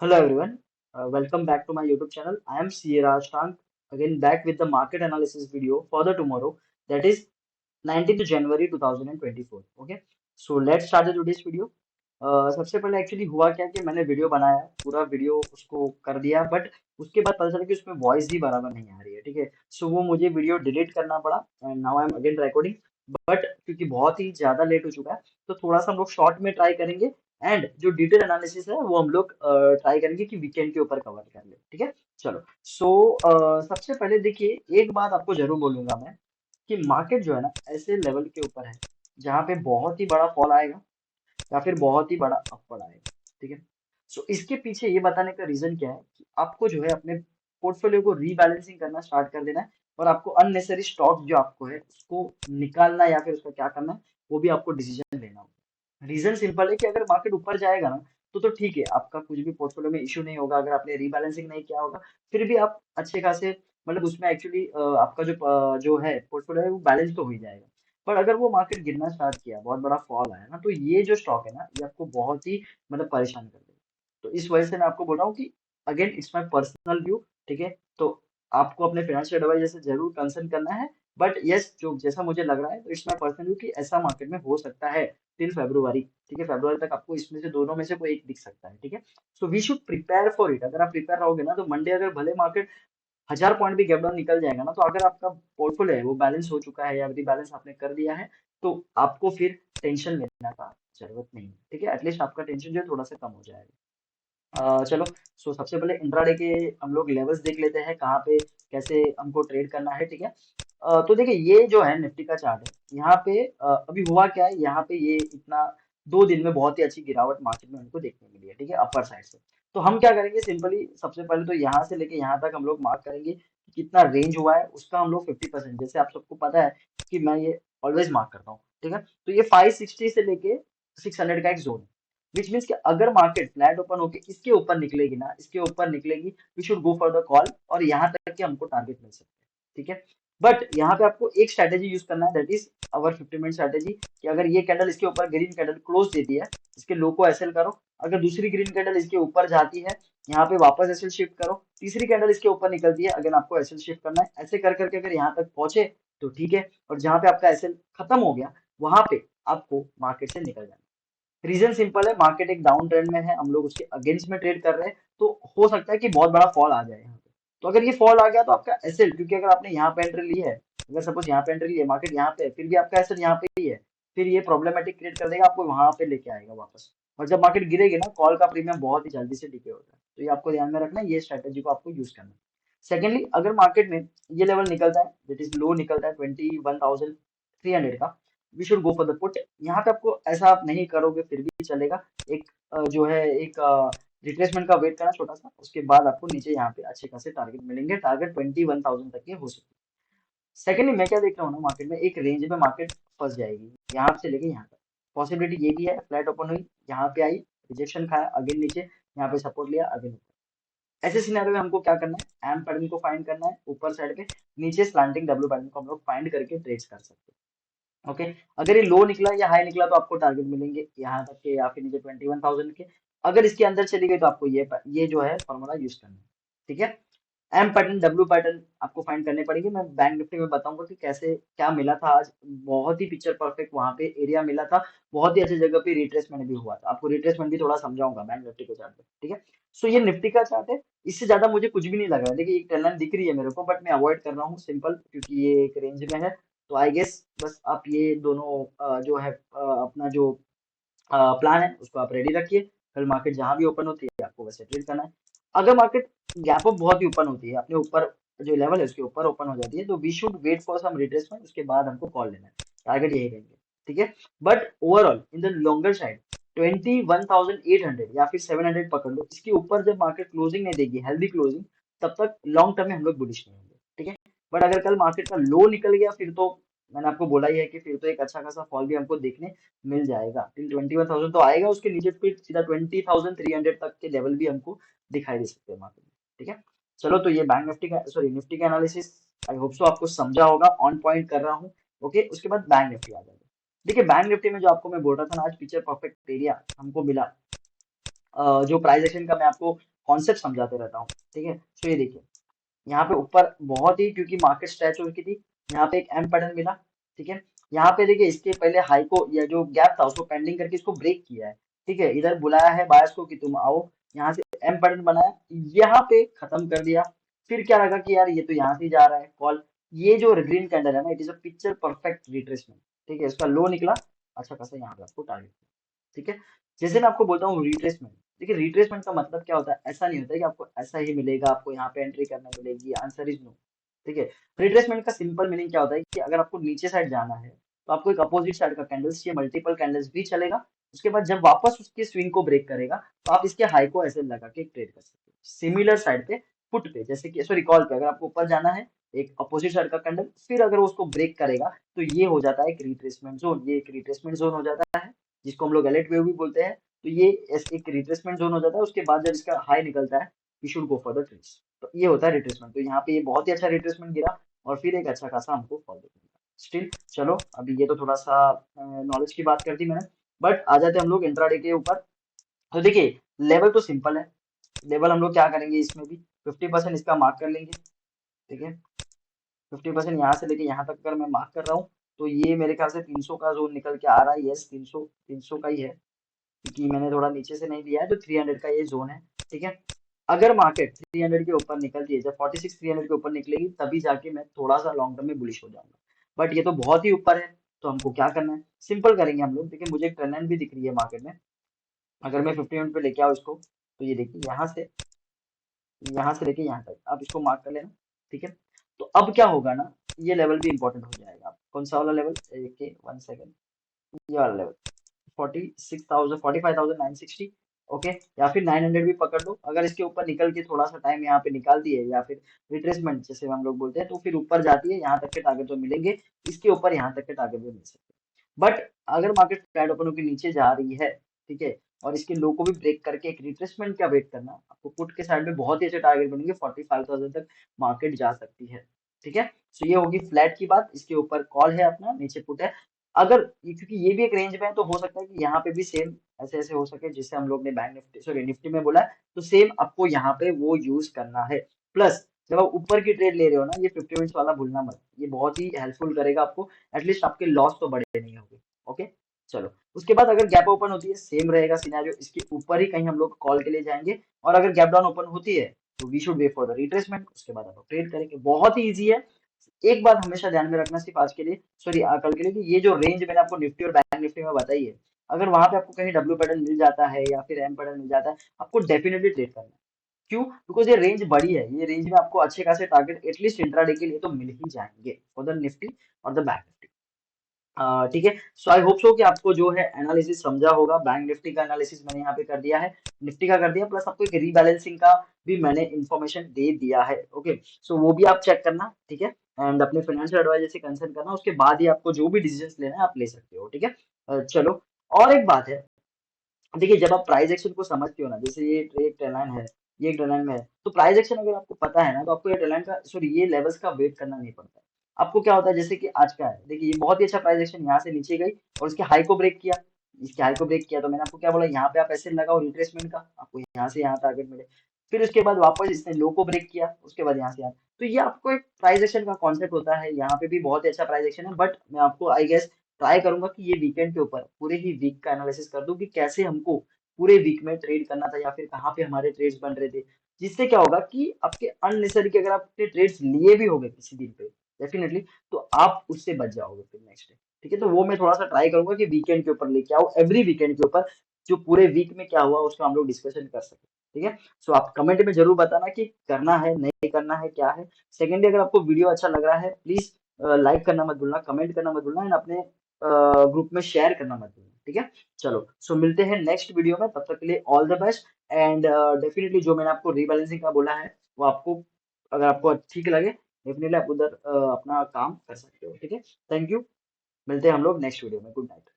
Hello everyone, welcome back to my YouTube channel. I am Sierra Shank, again back with the market analysis video for the tomorrow, that is 19th January 2024. Okay, so let's start the today's video. सबसे पहले actually हुआ क्या कि मैंने video बनाया, पूरा video उसको कर दिया, बट उसके बाद पता चला कि उसमें वॉइस ही बराबर नहीं आ रही है। ठीक है, सो वो मुझे वीडियो डिलीट करना पड़ा and now I am again recording. But क्योंकि बहुत ही ज्यादा लेट हो चुका है, तो थोड़ा सा हम लोग शॉर्ट में ट्राई करेंगे एंड जो डिटेल एनालिसिस है वो हम लोग ट्राई करेंगे कि वीकेंड के ऊपर कवर कर ले। ठीक है, चलो। सो सबसे पहले देखिए, एक बात आपको जरूर बोलूंगा मैं कि मार्केट जो है ना, ऐसे लेवल के ऊपर है जहाँ पे बहुत ही बड़ा फॉल आएगा या फिर बहुत ही बड़ा अपवर्ड आएगा। ठीक है, सो इसके पीछे ये बताने का रीजन क्या है कि आपको जो है अपने पोर्टफोलियो को रीबैलेंसिंग करना स्टार्ट कर देना है, और आपको अननेसेसरी स्टॉक जो आपको है उसको निकालना या फिर उसका क्या करना है वो भी आपको डिसीजन लेना होगा। रीजन सिंपल है कि अगर मार्केट ऊपर जाएगा ना, तो ठीक है, आपका कुछ भी पोर्टफोलियो में इश्यू नहीं होगा अगर आपने रीबैलेंसिंग नहीं किया होगा। फिर भी आप अच्छे खासे, मतलब उसमें एक्चुअली आपका जो है पोर्टफोलियो है वो बैलेंस तो हो ही जाएगा। पर अगर वो मार्केट गिरना स्टार्ट किया, बहुत बड़ा फॉल आया ना, तो ये जो स्टॉक है ना, ये आपको बहुत ही मतलब परेशान कर देगा। तो इस वजह से मैं आपको बोल रहा हूँ कि again it's my personal view. ठीक है, तो आपको अपने फाइनेंशियल एडवाइजर से जरूर कंसल्ट करना है। बट यस, जो जैसा मुझे लग रहा है, तो इट्स माय पर्सनल व्यू कि ऐसा मार्केट में हो सकता है टिल फेब्रुवरी। ठीक है, फेब्रुवरी तक आपको इसमें से दोनों में से कोई एक दिख सकता है। ठीक है, so we should prepare for it. अगर आप प्रिपेयर रहोगे ना, तो मंडे अगर भले मार्केट 1000 पॉइंट भी गैप डाउन निकल जाएगा ना, तो अगर आपका पोर्टफोलियो है वो बैलेंस हो चुका है या रिबैलेंस आपने कर दिया है, तो आपको फिर टेंशन लेने का जरूरत नहीं है। ठीक है, एटलीस्ट आपका टेंशन जो है थोड़ा सा कम हो जाएगा। चलो। सो सबसे पहले इंट्राडे के हम लोग लेवल्स देख लेते हैं, कहाँ पे कैसे हमको ट्रेड करना है। ठीक है, तो देखिए, ये जो है निफ्टी का चार्ट है, यहाँ पे अभी हुआ क्या है, यहाँ पे ये इतना 2 दिन में बहुत ही अच्छी गिरावट मार्केट में हमको देखने मिली है। ठीक है, अपर साइड से। तो हम क्या करेंगे, सिंपली सबसे पहले तो यहाँ से लेके यहाँ तक हम लोग मार्क करेंगे कि कितना रेंज हुआ है उसका। हम लोग 50%, जैसे आप सबको पता है कि मैं ये ऑलवेज मार्क करता हूँ। ठीक है, तो ये 560 से लेके 600 का एक जोन है, विच मीन्स कि अगर मार्केट फ्लैट ओपन होके इसके ऊपर निकलेगी ना, इसके ऊपर निकलेगी, we should go for the call, और यहाँ तक कि हमको टारगेट मिल सकता है। ठीक है, बट यहाँ पे आपको एक स्ट्रेटेजी यूज करना है, that is our 50 minute strategy, कि अगर ये कैंडल इसके ऊपर ग्रीन कैंडल क्लोज देती है, इसके लो को एसएल करो। अगर दूसरी ग्रीन कैंडल इसके ऊपर जाती है, यहाँ पे वापस एसएल शिफ्ट करो। तीसरी कैंडल इसके ऊपर निकलती है, अगर आपको एसएल शिफ्ट करना है, ऐसे कर करके अगर यहाँ तक पहुंचे तो ठीक है, और जहां पे आपका एसएल खत्म हो गया, वहां पे आपको मार्केट से निकल जाना है। रीजन सिंपल है, मार्केट एक डाउन ट्रेंड में है, हम लोग उसके अगेंस्ट में ट्रेड कर रहे हैं, तो हो सकता है कि बहुत बड़ा फॉल आ जाए यहाँ पे। तो अगर ये फॉल आ गया तो आपका एसएल, क्योंकि अगर आपने यहाँ पे एंट्री ली है, अगर सपोज यहाँ पे एंट्री ली है, मार्केट यहाँ पे है, फिर भी आपका एसएल यहाँ पे ही है, फिर ये प्रॉब्लमेटिक क्रिएट कर देगा, आपको वहां पे लेके आएगा वापस। और जब मार्केट गिरेगी ना, कॉल का प्रीमियम बहुत ही जल्दी से डिके होता है, तो ये आपको ध्यान में रखना है, ये स्ट्रेटेजी को आपको यूज करना है। सेकेंडली, अगर मार्केट में ये लेवल निकलता है, दैट इज लो निकलता है 21,300 का, we should go for the put. यहाँ पे आपको ऐसा आप नहीं करोगे फिर भी चलेगा, एक जो है एक रिट्रेसमेंट का वेट करना छोटा सा, उसके बाद आपको नीचे यहाँ पे अच्छे खासे टारगेट मिलेंगे, टारगेट 21,000 तक के हो सकते हैं। सेकेंडली, मैं क्या देख रहा हूँ ना, मार्केट में एक रेंज में मार्केट फंस जाएगी, यहाँ से लेके यहाँ तक। पॉसिबिलिटी ये भी है, फ्लैट ओपन हुई, यहाँ पे आई, रिजेक्शन खाया, अगेन नीचे, यहाँ पे सपोर्ट लिया, अगेन ऊपर। ऐसे सिनेरियो में हमको क्या करना है, एम पैटर्न को फाइंड करना है ऊपर साइड पे, नीचे स्लैंटिंग डब्ल्यू पैटर्न को हम लोग फाइंड करके ट्रेड कर सकते हैं। ओके, अगर ये लो निकला या हाई निकला, तो आपको टारगेट मिलेंगे यहाँ तक के या फिर नीचे 21,000 के। अगर इसके अंदर चली गई, तो आपको ये जो है फॉर्मूला यूज करना है। ठीक है, एम पैटर्न डब्ल्यू पैटर्न आपको फाइंड करने पड़ेंगे। मैं बैंक निफ्टी में बताऊंगा कि कैसे क्या मिला था आज, बहुत ही पिक्चर परफेक्ट वहां पे एरिया मिला था, बहुत ही अच्छी जगह पे रिट्रेसमेंट भी हुआ था। आपको रिट्रेसमेंट भी थोड़ा समझाऊंगा बैंक निफ्टी के चार्ट पे। ठीक है, सो ये निफ्टी का चार्ट है, इससे ज्यादा मुझे कुछ भी नहीं लग रहा है। देखिए, एक ट्रेंड लाइन दिख रही है मेरे को, बट मैं अवॉइड कर रहा हूँ सिंपल, क्योंकि ये एक रेंज में है। तो आई गेस बस आप ये दोनों जो है अपना जो प्लान है उसको आप रेडी रखिए। कल मार्केट जहां भी ओपन होती है, आपको वैसे ट्रेड करना है। अगर मार्केट गैप अप बहुत ही ओपन होती है, अपने ऊपर जो लेवल है उसके ऊपर ओपन हो जाती है, तो we should wait for some retracement, उसके बाद हमको कॉल लेना है, टारगेट यही रहेंगे। ठीक है, but overall in the longer side 21,800 या फिर 700 पकड़ लो, इसके ऊपर जब मार्केट क्लोजिंग नहीं देगी, हेल्दी क्लोजिंग, तब तक लॉन्ग टर्म में हम लोग बुलिश नहीं होंगे। ठीक है, बट अगर कल मार्केट का लो निकल गया, फिर तो मैंने आपको बोला ही है कि फिर तो एक अच्छा खासा फॉल भी हमको देखने मिल जाएगा। टिल 21,000 तो आएगा, उसके नीचे फिर सीधा 20,300 तक के लेवल भी हमको दिखाई दे सकते हैं मार्केट में। ठीक है, चलो। तो ये बैंक निफ्टी का, सॉरी, निफ्टी का एनालिसिस आई होप सो आपको समझा होगा, ऑन पॉइंट कर रहा हूँ। ओके, उसके बाद बैंक निफ्टी आ जाएगा। देखिए, बैंक निफ्टी में जो आपको मैं बोल रहा था ना, आज पिक्चर परफेक्ट एरिया हमको मिला, जो प्राइस एक्शन का मैं आपको कॉन्सेप्ट समझाते रहता हूँ। ठीक है, तो ये देखिए यहाँ पे ऊपर बहुत ही, क्योंकि मार्केट स्ट्रेच हो चुकी थी, यहाँ पे एक एम पैटर्न मिला। ठीक है, यहाँ पे देखिए इसके पहले हाई को, या जो गैप था उसको पेंडिंग करके इसको ब्रेक किया है। ठीक है, इधर बुलाया है बायर्स को कि तुम आओ, यहाँ से एम पैटर्न बनाया, यहाँ पे खत्म कर दिया। फिर क्या लगा कि यार ये तो यहाँ से ही जा रहा है कॉल, ये जो ग्रीन कैंडल है ना, it is a picture perfect retracement. ठीक है, इसका लो निकला अच्छा खासा, यहाँ पे आपको टारगेट। ठीक है, जैसे मैं आपको बोलता हूँ रिट्रेसमेंट, देखिए रिट्रेसमेंट का मतलब क्या होता है, ऐसा नहीं होता है कि आपको ऐसा ही मिलेगा, आपको यहाँ पे एंट्री करने मिलेगी, आंसर इज नो। ठीक है, रिट्रेसमेंट का सिंपल मीनिंग क्या होता है कि अगर आपको नीचे साइड जाना है तो आपको एक अपोजिट साइड का कैंडल्स चाहिए, मल्टीपल कैंडल्स भी चलेगा। उसके बाद जब वापस उसके स्विंग को ब्रेक करेगा तो आप इसके हाई को ऐसे लगा के ट्रेड कर सकते हो, सिमिलर साइड पे पुट पे, जैसे कि सॉरी कॉल पे अगर आपको ऊपर जाना है, एक अपोजिट साइड का कैंडल, फिर अगर उसको ब्रेक करेगा तो ये हो जाता है एक रिट्रेसमेंट जोन, ये एक रिट्रेसमेंट जोन हो जाता है, जिसको हम लोग एलेट वेव भी बोलते हैं। तो ये एक रिट्रेसमेंट जोन हो जाता है, उसके बाद जब इसका हाई निकलता है we should go for the trades. तो ये होता है रिट्रेसमेंट, तो यहाँ पे ये बहुत ही अच्छा रिट्रेसमेंट गिरा और फिर एक अच्छा खासा हमको फॉलो मिला। स्टिल चलो, अभी ये तो थोड़ा सा नॉलेज की बात कर दी मैंने, बट आ जाते हैं हम लोग इंट्राडे के ऊपर। तो देखिए लेवल तो सिंपल है, लेवल हम लोग क्या करेंगे, इसमें भी 50% इसका मार्क कर लेंगे। ठीक है, 50% यहाँ से लेके यहाँ तक अगर मैं मार्क कर रहा हूँ तो ये मेरे ख्याल से 300 का जोन निकल के आ रहा है, यस 300, 300 का ही है, क्योंकि मैंने थोड़ा नीचे से नहीं लिया है, तो 300 का ये जोन है। ठीक है, अगर मार्केट 300 के ऊपर निकलती है, जब 46 300 के ऊपर निकलेगी तभी जाके मैं थोड़ा सा लॉन्ग टर्म में बुलिश हो जाऊंगा, बट ये तो बहुत ही ऊपर है। तो हमको क्या करना है, सिंपल करेंगे हम लोग। देखिए मुझे एक ट्रेंड लाइन भी दिख रही है मार्केट में, अगर मैं 50 मिनट पे लेके आऊँ इसको, तो ये देखिए यहाँ से लेके यहाँ तक आप इसको मार्क कर लेना। ठीक है, तो अब क्या होगा ना, ये लेवल भी इंपॉर्टेंट हो जाएगा। कौन सा वाला लेवल, एक 1 सेकेंड, ये वाला लेवल 46,000, 45,960। ओके, या फिर 900 भी पकड़ लो, अगर इसके ऊपर निकल के थोड़ा सा टाइम यहाँ पे निकाल दिए, या फिर रिट्रेसमेंट जैसे हम लोग बोलते हैं, तो फिर ऊपर जाती है, यहाँ तक के टारगेट तो मिलेंगे, इसके ऊपर यहाँ तक के टारगेट भी मिल सकते हैं। बट अगर मार्केट फ्लैट ओपन होकर नीचे जा रही है, ठीक है, और इसके लो को भी ब्रेक करके एक रिट्रेसमेंट का वेट करना, आपको पुट के साइड में बहुत ही अच्छे टारगेट बनेंगे, 45,000 तक मार्केट जा सकती है। ठीक है, सो ये होगी फ्लैट की बात, इसके ऊपर कॉल है अपना, नीचे पुट है। अगर क्योंकि ये भी एक रेंज में है, तो हो सकता है कि यहाँ पे भी सेम ऐसे ऐसे हो सके, जिससे हम लोग ने बैंक निफ्टी सॉरी निफ्टी में बोला है, तो सेम आपको यहाँ पे वो यूज करना है। प्लस जब आप ऊपर की ट्रेड ले रहे हो ना, ये 50 मिनट्स वाला भूलना मत, ये बहुत ही हेल्पफुल करेगा आपको, एटलीस्ट आपके लॉस तो बड़े नहीं होंगे। ओके, चलो उसके बाद अगर गैप ओपन होती है सेम रहेगा सिनेरियो, इसके ऊपर ही कहीं हम लोग कॉल के लिए जाएंगे, और अगर गैप डाउन ओपन होती है तो we should wait for the retracement, उसके बाद हम लोग ट्रेड करेंगे। बहुत ही ईजी है। एक बात हमेशा ध्यान में रखना सिर्फ आज के लिए, सॉरी कल के लिए, कि ये जो रेंज मैंने आपको निफ्टी और बैंक निफ्टी में बताई है, अगर वहां पे आपको कहीं डब्ल्यू पैटर्न मिल जाता है या फिर एम पैटर्न मिल जाता है, आपको डेफिनेटली ट्रेड करना है। क्यों, बिकॉज ये रेंज बड़ी है, ये रेंज में आपको अच्छे खासे टारगेट एटलीस्ट इंट्राडे के लिए तो मिल ही जाएंगे फॉर द निफ्टी और द बैंक निफ्टी। ठीक है, सो आई होप सो कि आपको जो है एनालिसिस समझा होगा। बैंक निफ्टी का एनालिसिस मैंने यहाँ पे कर दिया है, निफ्टी का कर दिया, प्लस आपको एक रीबैलेंसिंग का भी मैंने इंफॉर्मेशन दे दिया है। ओके, सो वो भी आप चेक करना। ठीक है, एंड अपने फाइनेंशियल एडवाइजर से कंसल्ट करना, उसके बाद ही आपको जो भी डिसीजन लेना है आप ले सकते हो। ठीक है, चलो, और एक बात है, देखिए जब आप प्राइस एक्शन को समझते हो ना, जैसे ये एक ट्रेंड लाइन है, ये एक ट्रेंड लाइन में है, तो प्राइस एक्शन अगर आपको पता है ना, तो आपको ये ट्रेंड लाइन का सॉरी ये लेवल्स का वेट करना नहीं पड़ता है। आपको क्या होता है, जैसे कि आज का है, देखिए ये बहुत ही अच्छा प्राइस एक्शन यहाँ से नीचे गई और इसके हाई को ब्रेक किया, इसके हाई को ब्रेक किया, तो मैंने आपको क्या बोला, यहाँ पे आप ऐसे लगाओ रिट्रेसमेंट का, आपको यहाँ से यहाँ टारगेट मिले। फिर उसके बाद वापस इसने लो को ब्रेक किया, उसके बाद यहाँ से यहाँ, तो ये आपको एक प्राइस एक्शन का कॉन्सेप्ट होता है। यहाँ पे भी बहुत ही अच्छा प्राइस एक्शन है, बट मैं आपको आई गेस ट्राई करूंगा कि ये वीकेंड के ऊपर पूरे ही वीक का एनालिसिस कर दूं कि कैसे हमको पूरे वीक में ट्रेड करना था, या फिर कहाँ पे हमारे ट्रेड्स बन रहे थे। जिससे क्या होगा कि आपके अननेसेसरी के अगर आपने ट्रेड्स लिए भी होंगे किसी दिन पे, डेफिनेटली, तो आप उससे बच जाओगे फिर नेक्स्ट डे। ठीक है, तो वो मैं थोड़ा सा ट्राई करूंगा कि वीकेंड के ऊपर लेके आओ, एवरी वीकेंड के ऊपर जो पूरे वीक में क्या हुआ उसका हम लोग डिस्कशन कर सके। ठीक है, सो आप कमेंट में जरूर बताना कि करना है नहीं करना है क्या है। सेकेंडली, अगर आपको वीडियो अच्छा लग रहा है प्लीज लाइक करना मत भूलना, कमेंट करना मत भूलना, एंड अपने ग्रुप में शेयर करना मत भूलना। ठीक है, चलो, सो मिलते हैं नेक्स्ट वीडियो में, तब तक के लिए all the best. And definitely जो मैंने आपको रीबैलेंसिंग का बोला है वो आपको, अगर आपको ठीक लगे, डेफिनेटली आप उधर अपना काम कर सकते हो। ठीक है, थैंक यू, मिलते हैं हम लोग नेक्स्ट वीडियो में, गुड नाइट।